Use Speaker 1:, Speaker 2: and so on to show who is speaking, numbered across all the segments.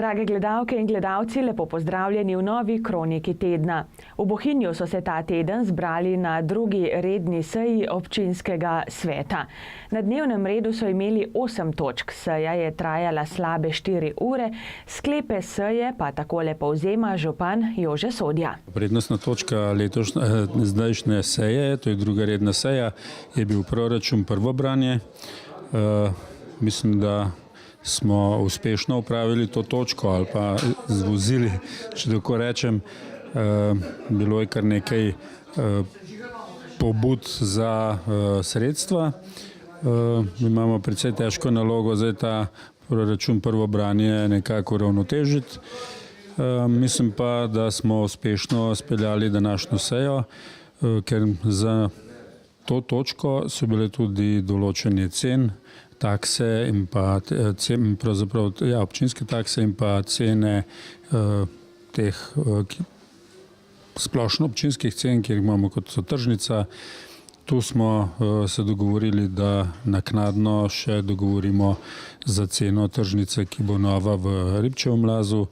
Speaker 1: Drage gledalke in gledalci, lepo pozdravljeni v novi kroniki tedna. V Bohinju so se ta teden zbrali na drugi redni seji občinskega sveta. Na dnevnem redu so imeli 8 točk. Seja je trajala slabe 4 ure, sklepe seje pa takole povzema župan Jože Sodja.
Speaker 2: Prednostna točka zdajšnje seje, to je druga redna seja, je bil proračun prvo branje. Mislim, da smo uspešno upravili to točko ali pa zvozili, če tako rečem. Bilo je kar nekaj pobud za sredstva. Imamo precej težko nalogo zdaj ta proračun prvo branje nekako uravnotežiti. Mislim pa, da smo uspešno speljali današnjo sejo, ker za to točko so bile tudi določene cen, takse in pa občinske takse in pa cene teh splošno občinskih cen, kjer imamo kot so tržnica. Tu smo se dogovorili, da naknadno še dogovorimo za ceno tržnice, ki bo nova v Ribčevem Lazu.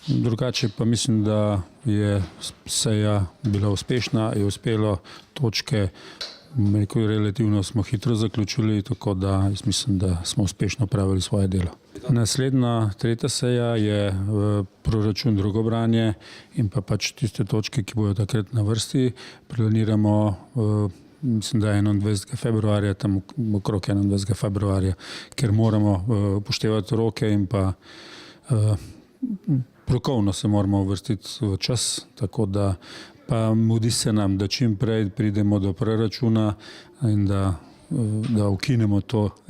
Speaker 2: Drugače pa mislim, da je seja bila uspešna, je uspelo točke. Relativno smo hitro zaključili, tako da mislim, da smo uspešno pravili svoje delo. Naslednja, tretja seja je proračun drugo branje in pa pač tiste točke, ki bodo takrat na vrsti. Planiramo, mislim, da 21. februarja, tam okrog 21. februarja, ker moramo upoštevati roke in pa rokovno se moramo uvrstiti v čas, tako da pa mudi se nam, da čim prej pridemo do proračuna in da ukinemo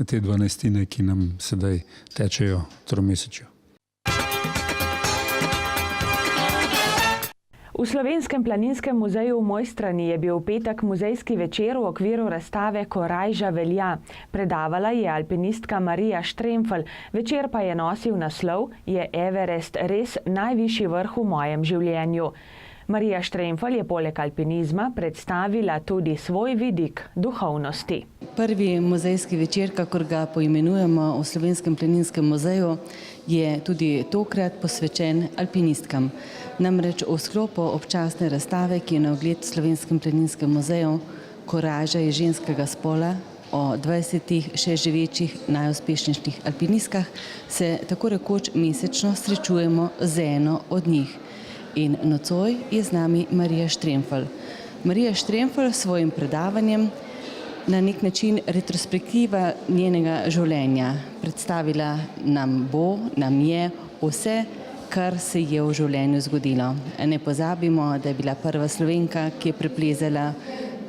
Speaker 2: te 12, ki nam sedaj tečejo tromesečjo.
Speaker 1: V Slovenskem planinskem muzeju v Mojstrani je bil v petek muzejski večer v okviru razstave Korajža velja. Predavala je alpinistka Marija Štremfelj. Večer pa je nosil naslov Je Everest res najvišji vrh v mojem življenju. Marija Štremfelj je poleg alpinizma predstavila tudi svoj vidik duhovnosti.
Speaker 3: Prvi muzejski večer, kakor ga poimenujemo v Slovenskem planinskem muzeju, je tudi tokrat posvečen alpinistkam. Namreč v sklopu občasne razstave, ki je na ogled v Slovenskem planinskem muzeju, Korajža je ženskega spola, o 20 še živečih najuspešnejših alpinistkah, se tako rekoč mesečno srečujemo z eno od njih. In nocoj je z nami Marija Štremfelj. Marija Štremfelj s svojim predavanjem na nek način retrospektiva njenega življenja. Predstavila nam je vse, kar se je v življenju zgodilo. Ne pozabimo, da je bila prva Slovenka, ki je preplezala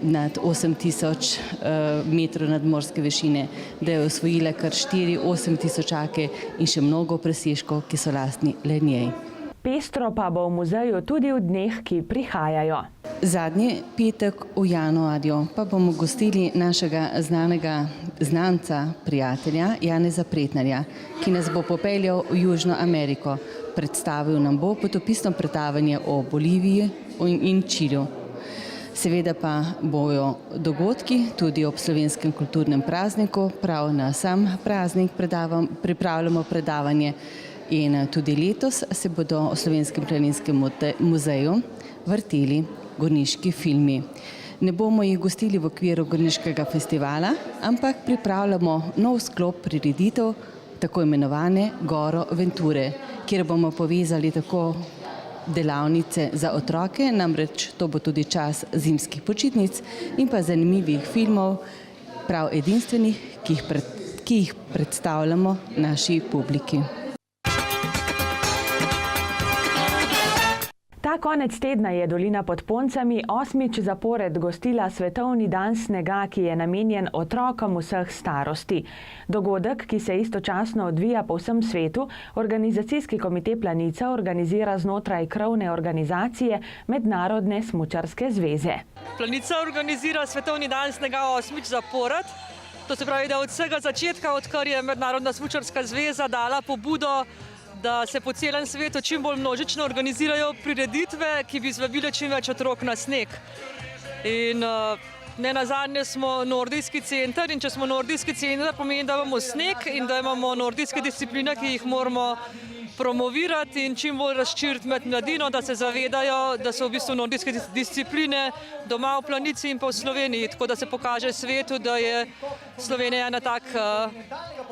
Speaker 3: nad 8000 metrov nadmorske višine, da je osvojila kar 4-8 tisočake in še mnogo presežkov, ki so lastni le njej.
Speaker 1: Pestro pa bo v muzeju tudi v dneh, ki prihajajo.
Speaker 3: Zadnji petek v januarju pa bomo gostili našega znanca, prijatelja Janeza Pretnarja, ki nas bo popeljal v Južno Ameriko. Predstavil nam bo potopisno predavanje o Boliviji in Čilu. Seveda pa bojo dogodki tudi ob slovenskem kulturnem prazniku. Prav na sam praznik pripravljamo predavanje. In tudi letos se bodo v Slovenskem planinskem muzeju vrteli gorniški filmi. Ne bomo jih gostili v okviru gorniškega festivala, ampak pripravljamo nov sklop prireditev, tako imenovane Goro Venture, kjer bomo povezali tako delavnice za otroke, namreč to bo tudi čas zimskih počitnic in pa zanimivih filmov, prav edinstvenih, ki jih predstavljamo naši publiki.
Speaker 1: Ta konec tedna je Dolina pod Poncami 8. zapored gostila Svetovni dan snega, ki je namenjen otrokom vseh starosti. Dogodek, ki se istočasno odvija po vsem svetu, organizacijski komite Planica organizira znotraj krovne organizacije Mednarodne smučarske zveze.
Speaker 4: Planica organizira Svetovni dan snega 8. zapored. To se pravi, da od vsega začetka, odkar je Mednarodna smučarska zveza dala pobudo, da se po celem svetu čim bolj množično organizirajo prireditve, ki bi zvabile čim več otrok na sneg. In nenazadnje smo nordijski center in če smo nordijski center, pomeni, da imamo sneg in da imamo nordijske discipline, ki jih moramo promovirati in čim bolj razširiti med mladino, da se zavedajo, da so v bistvu nordijske discipline doma v Planici in pa v Sloveniji, tako da se pokaže svetu, da je Slovenija ena tak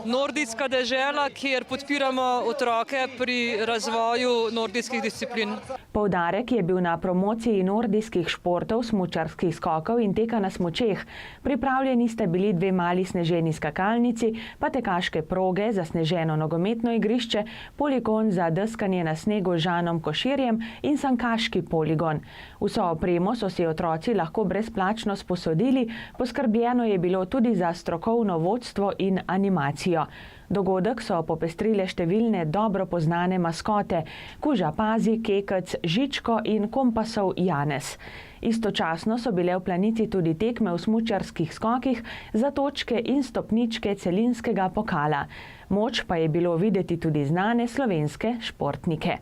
Speaker 4: nordijska dežela, kjer podpiramo otroke pri razvoju nordijskih disciplin.
Speaker 1: Poudarek je bil na promociji nordijskih športov, smučarskih skokov in teka na smučeh. Pripravljeni sta bili 2 mali sneženi skakalnici, pa tekaške proge, zasneženo nogometno igrišče, poligon za deskanje na snegu z Žanom Koširjem in sankaški poligon. Vso opremo so si otroci lahko brezplačno sposodili, poskrbljeno je bilo tudi za strokovno vodstvo in animacijo. Dogodek so popestrile številne dobro poznane maskote, Kuža Pazi, Kekec, Žičko in Kompasov Janez. Istočasno so bile v Planici tudi tekme v smučarskih skokih za točke in stopničke celinskega pokala. Moč pa je bilo videti tudi znane slovenske športnike.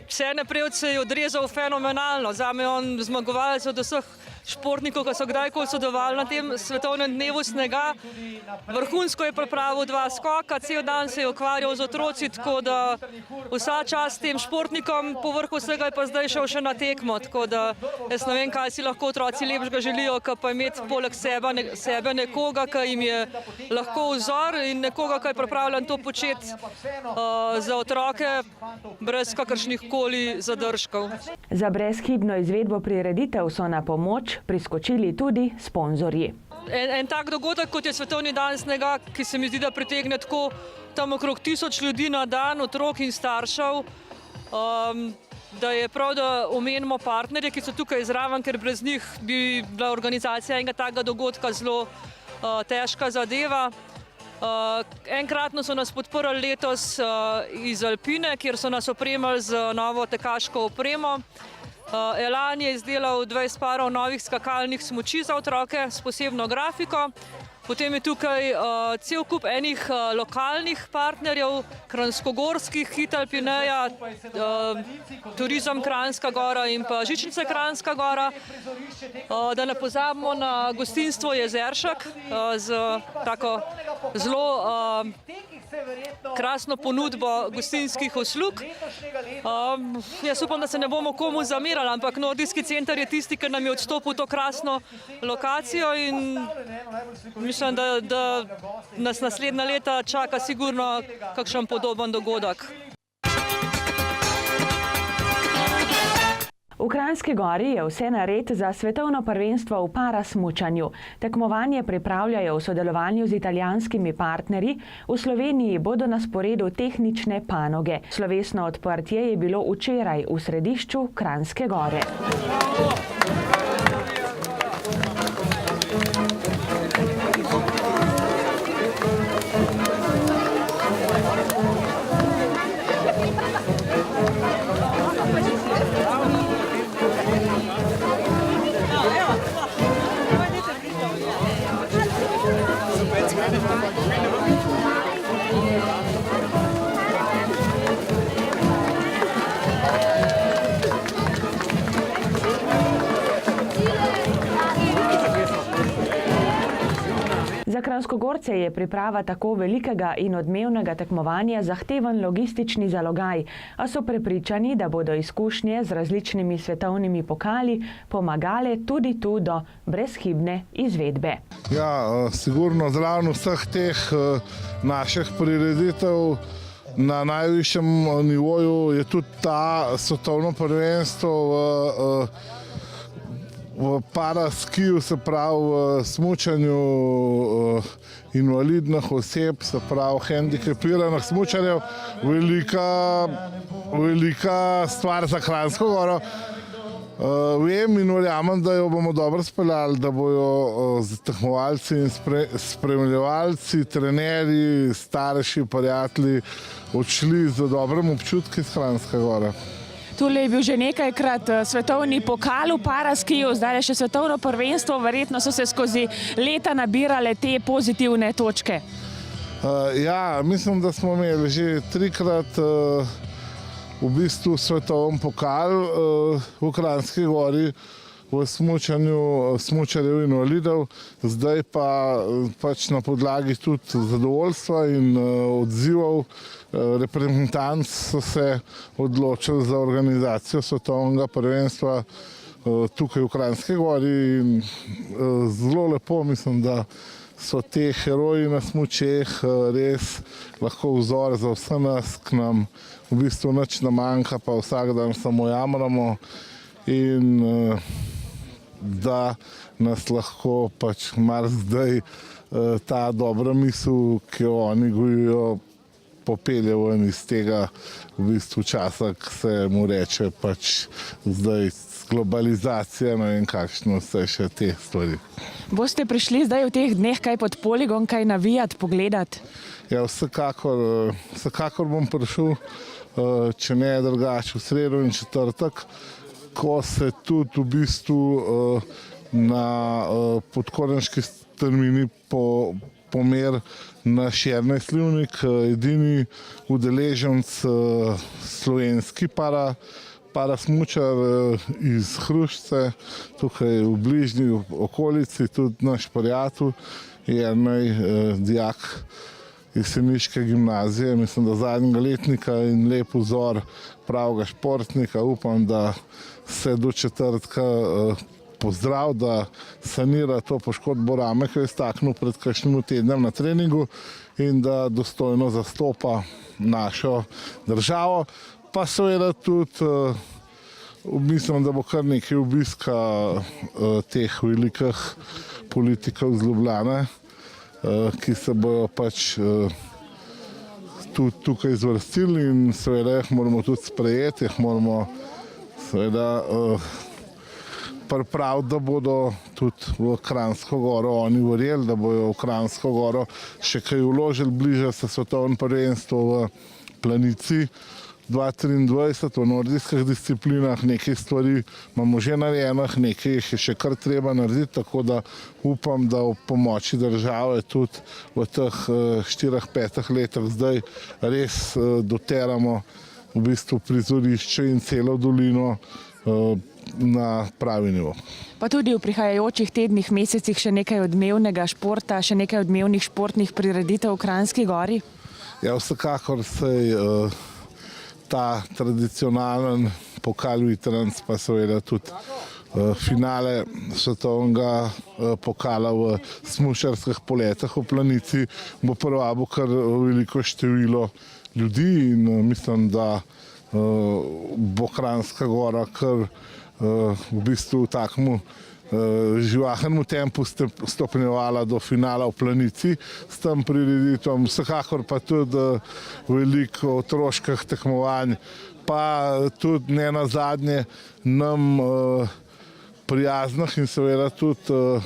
Speaker 4: Vse naprej se je odrezal fenomenalno. Zame je on zmagovalec od vseh športnikov, ki so kdajkoli sodelovali na tem svetovnem dnevu snega. Vrhunsko je pripravil 2 skoka, cel dan se je ukvarjal z otroci, tako da vsa čast tem športnikom, povrh vsega je pa zdaj šel še na tekmo, tako da jaz ne vem, kaj si lahko otroci lepšega želijo, kot pa imeti poleg sebe nekoga, ki jim je lahko vzor in nekoga, ki je pripravljen to početi za otroke brez kakršnih koli zadržkov.
Speaker 1: Za brezhibno izvedbo prireditev so na pomoč priskočili tudi sponzorji.
Speaker 4: En tak dogodek, kot je Svetovni dan snega, ki se mi zdi, da pritegne tako tam okrog 1000 ljudi na dan, otrok in staršev, da je prav, da omenimo partnerje, ki so tukaj zraven, ker brez njih bi bila organizacija enega takega dogodka zelo težka zadeva. Enkratno so nas podprli letos iz Alpine, kjer so nas opremili z novo tekaško opremo. Elan je izdelal 20 parov novih skakalnih smuči za otroke s posebno grafiko. Potem je tukaj cel kup enih lokalnih partnerjev, kranjskogorskih, Hit Alpineja, Turizem Kranjska Gora in pa Žičnice Kranjska Gora. Da ne pozabimo na gostinstvo Jezeršek z tako zelo krasno ponudbo gostinskih uslug. Jaz upam, da se ne bomo komu zamerali, ampak Nordijski center je tisti, ki nam je odstopil to krasno lokacijo in mislim, da nas naslednja leta čaka sigurno kakšen podoben dogodek.
Speaker 1: V Kranjski Gori je vse nared za svetovno prvenstvo v parasmučanju. Tekmovanje pripravljajo v sodelovanju z italijanskimi partnerji. V Sloveniji bodo na sporedu tehnične panoge. Slovesno odprtje je bilo včeraj v središču Kranjske Gore. Za Kranjskogorce je priprava tako velikega in odmevnega tekmovanja zahteven logistični zalogaj, a so prepričani, da bodo izkušnje z različnimi svetovnimi pokali pomagale tudi tu do brezhibne izvedbe.
Speaker 5: Ja, sigurno zraven vseh teh naših prireditev na najvišjem nivoju je tudi ta svetovno prvenstvo v paraskiju, se pravi v smučanju invalidnih oseb, se pravi hendikepiranih smučarjev, velika stvar za Kranjsko Goro. Vem in verjamem, da jo bomo dobro speljali, da bojo tekmovalci in spremljevalci, trenerji, starši, prijatelji odšli z dobrim občutki iz Kranjske Gore.
Speaker 6: Tule je bil že nekajkrat svetovni pokal v paraskiju, zdaj je še svetovno prvenstvo, verjetno so se skozi leta nabirale te pozitivne točke.
Speaker 5: Ja, mislim, da smo imeli že 3-krat v bistvu svetovni pokal v Kranjski Gori. v smučarjev invalidov, zdaj pa pač na podlagi tudi zadovoljstva in odzivov reprezentanc so se odločili za organizacijo svetovnega prvenstva tukaj v Kranjski Gori in zelo lepo, mislim, da so te heroji na smučeh res lahko vzor za vse nas, k nam v bistvu nič ne manjka, pa vsak dan samo jamramo in da nas lahko pač marsikdaj ta dobra misel, ki jo oni gojijo, popelje ven iz tega v bistvu časa, ki se mu reče pač zdaj globalizacija, ne vem kakšno vse še te stvari.
Speaker 6: Boste prišli zdaj v teh dneh kaj pod poligon, kaj navijati, pogledati?
Speaker 5: Ja, vsekakor bom prišel, če ne drugače v sredo in četrtek, ko se tudi v bistvu na podkorenški strmini pomer naš Jernej Slivnik, edini udeleženec slovenski parasmučar iz Hrušce, tukaj v bližnji okolici, tudi naš prijatelj Jernej, dijak iz Semiške gimnazije, mislim, da zadnjega letnika in lep vzor pravega športnika. Upam, da se do četrtka pozdrav, da sanira to poškodbo rame, ki je staknil pred kakšnim tednom na treningu in da dostojno zastopa našo državo. Pa seveda tudi mislim, da bo kar nekaj obiska teh velikih politikov iz Ljubljane, ki se bojo pač tudi tukaj zvrstili in seveda jih moramo tudi sprejeti, jih moramo seveda pripraviti, da bodo tudi v Kranjsko Goro oni verjeli, da bojo v Kranjsko Goro še kaj vložili. Bliža se svetovno prvenstvo v Planici 2023 v nordijskih disciplinah, nekaj stvari imamo že narejenih, nekaj jih je še kar treba narediti, tako da upam, da v pomoči države tudi v teh 4-5 letih zdaj res doteramo v bistvu prizorišče in celo dolino na pravi nivo.
Speaker 6: Pa tudi v prihajajočih tednih, mesecih še nekaj odmevnega športa, še nekaj odmevnih športnih prireditev v Kranjski Gori?
Speaker 5: Ja, vsekakor sej ta tradicionalen pokal Vitrans, pa seveda tudi finale svetovnega pokala v smučarskih poletah v Planici bo privabo kar veliko število ljudi in mislim, da bo Kranjska Gora kar v bistvu v takmu živahnemu tempu stopnjevala do finala v Planici s tem prireditvom. Vsekakor pa tudi veliko otroških tekmovanj, pa tudi ne nazadnje nam prijaznih in seveda tudi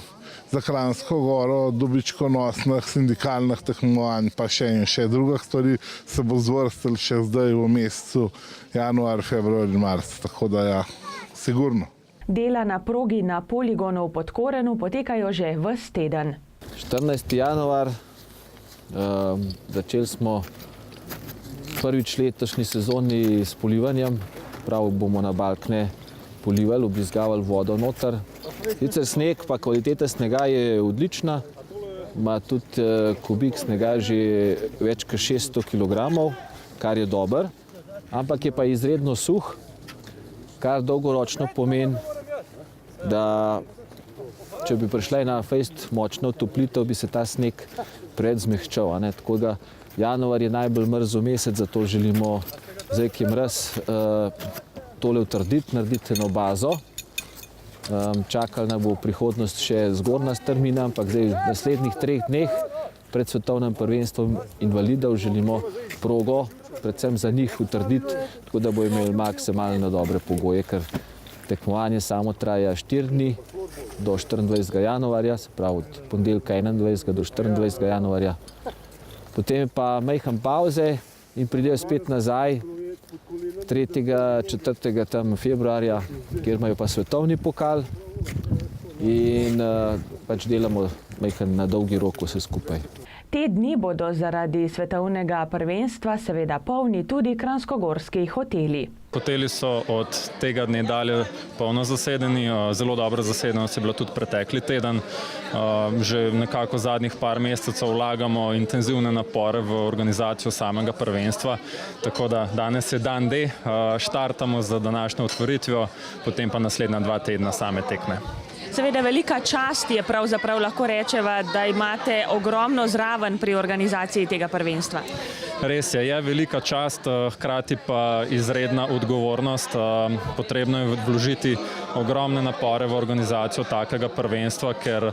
Speaker 5: za Kranjsko Goro dobičkonosnih sindikalnih tekmovanj, pa še in še drugih stvari se bo zvrstili še zdaj v mesecu januar, februar in marc, tako da ja, sigurno.
Speaker 1: Dela na progi na poligonu v Podkorenu potekajo že ves teden.
Speaker 7: 14. januar, začeli smo prvič letošnji sezoni s polivanjem, prav bomo na balkne polivali, obrizgavali vodo noter. Sicer sneg, pa kvaliteta snega je odlična, ima tudi kubik snega že več kot 600 kg, kar je dober, ampak je pa izredno suh, kar dolgoročno pomeni, da če bi prišla ena fejst močna otoplitev, bi se ta sneg predzmehčal. Tako da januar je najbolj mrzel mesec, zato želimo zdaj, ki je mraz, tole utrditi, narediti eno bazo. Čakali nam bo v prihodnost še zgornja strmina, ampak zdaj v naslednjih 3 dneh pred svetovnim prvenstvom invalidov želimo progo, predvsem za njih utrditi, tako da bo imeli maksimalno dobre pogoje, ker tekmovanje samo traja 4 dni do 24. januarja, se pravi od ponedeljka 21. do 24. januarja. Potem pa majhen pauze in pridejo spet nazaj 3. 4. tam februarja, kjer imajo pa svetovni pokal in pač delamo majhen na dolgi rok vse skupaj.
Speaker 1: Te dni bodo zaradi svetovnega prvenstva seveda polni tudi kranjskogorski hoteli.
Speaker 8: Hoteli so od tega dne dalje polno zasedeni, zelo dobra zasedenost je bila tudi pretekli teden. Že nekako zadnjih par mesecev vlagamo intenzivne napore v organizacijo samega prvenstva, tako da danes je dan D, štartamo z današnjo otvoritvijo, potem pa naslednja 2 tedna same tekme.
Speaker 6: Seveda velika čast je pravzaprav lahko rečeva, da imate ogromno zraven pri organizaciji tega prvenstva.
Speaker 8: Res je velika čast, hkrati pa izredna odgovornost. Potrebno je vložiti ogromne napore v organizacijo takega prvenstva, ker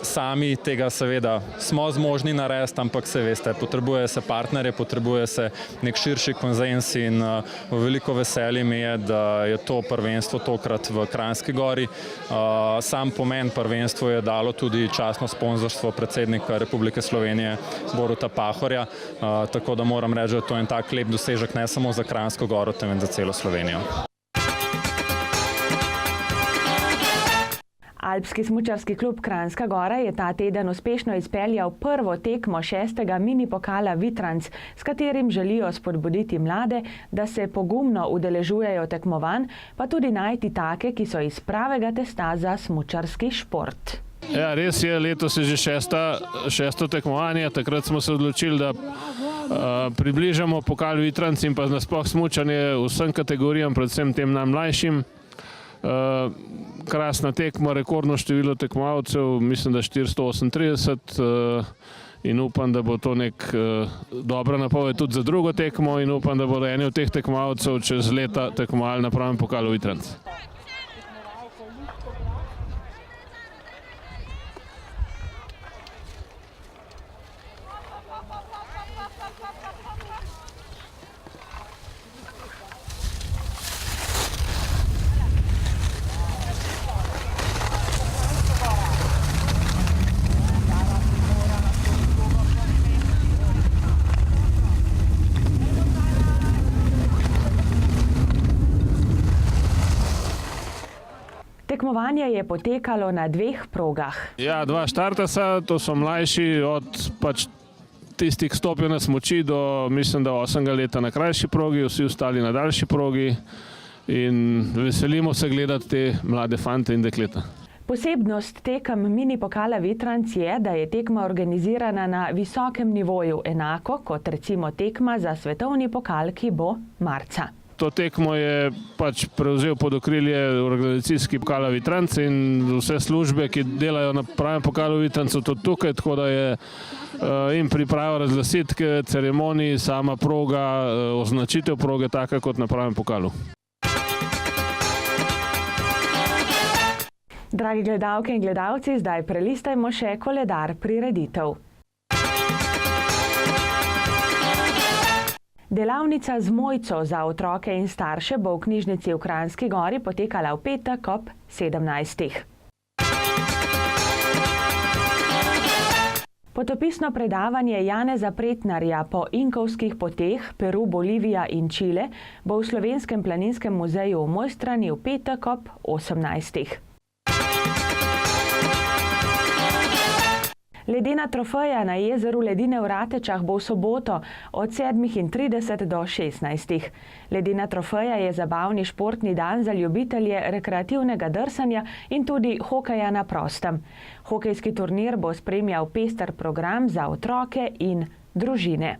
Speaker 8: sami tega seveda smo zmožni narediti, ampak se veste, potrebuje se partnerje, potrebuje se nek širši konsens in veliko veselje mi je, da je to prvenstvo tokrat v Kranjski Gori. Sam pomen prvenstvu je dalo tudi častno sponzorstvo predsednika Republike Slovenije Boruta Pahorja, tako da moram reči, da je to en tak lep dosežek ne samo za Kranjsko Goro, temveč za celo Slovenijo.
Speaker 1: Alpski smučarski klub Kranjska Gora je ta teden uspešno izpeljal prvo tekmo 6. mini pokala Vitranc, s katerim želijo spodbuditi mlade, da se pogumno udeležujejo tekmovanj, pa tudi najti take, ki so iz pravega testa za smučarski šport.
Speaker 9: Ja, res je, letos je že šesto tekmovanje, takrat smo se odločili, da približamo pokal Vitranc in pa nasploh smučanje vsem kategorijam, predvsem tem najmlajšim. Krasna tekma, rekordno število tekmovalcev, mislim, da 438 in upam, da bo to nek dobra napoved tudi za drugo tekmo in upam, da bodo eni od teh tekmovalcev čez leta tekmovali na pravem pokalu Vitranc.
Speaker 1: Tekmovanje je potekalo na 2 progah.
Speaker 9: Ja, 2 štartasa, to so mlajši od tistih stopijo na smuči do, mislim, da 8 leta na krajši progi, vsi ostali na daljši progi in veselimo se gledati te mlade fante in dekleta.
Speaker 1: Posebnost tekem mini pokala Vitranc je, da je tekma organizirana na visokem nivoju, enako kot recimo tekma za svetovni pokal, ki bo marca.
Speaker 9: To tekmo je prevzel pod okrilje organizacijski pokala Vitranc in vse službe, ki delajo na pravem pokalu Vitrancu, tudi tukaj, tako da je in priprava razglasitve, ceremoniji, sama proga, označitev proge taka kot na pravem pokalu.
Speaker 1: Dragi gledalke in gledalci, zdaj prelistajmo še koledar prireditev. Delavnica z Mojco za otroke in starše bo v knjižnici v Kranjski Gori potekala v petek ob 17. Potopisno predavanje Janeza Pretnarja po inkovskih poteh Peru, Bolivija in Čile bo v Slovenskem planinskem muzeju v Mojstrani v petek ob 18. Ledena trofeja na jezeru Ledine v Ratečah bo v soboto od 7:30 do 16. Ledena trofeja je zabavni športni dan za ljubitelje rekreativnega drsanja in tudi hokeja na prostem. Hokejski turnir bo spremljal pester program za otroke in družine.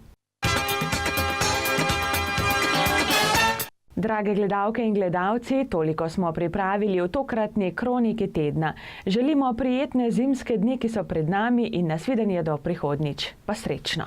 Speaker 1: Drage gledalke in gledalci, toliko smo pripravili v tokratni kroniki tedna. Želimo prijetne zimske dni, ki so pred nami in nasvidenje do prihodnjič. Pa srečno!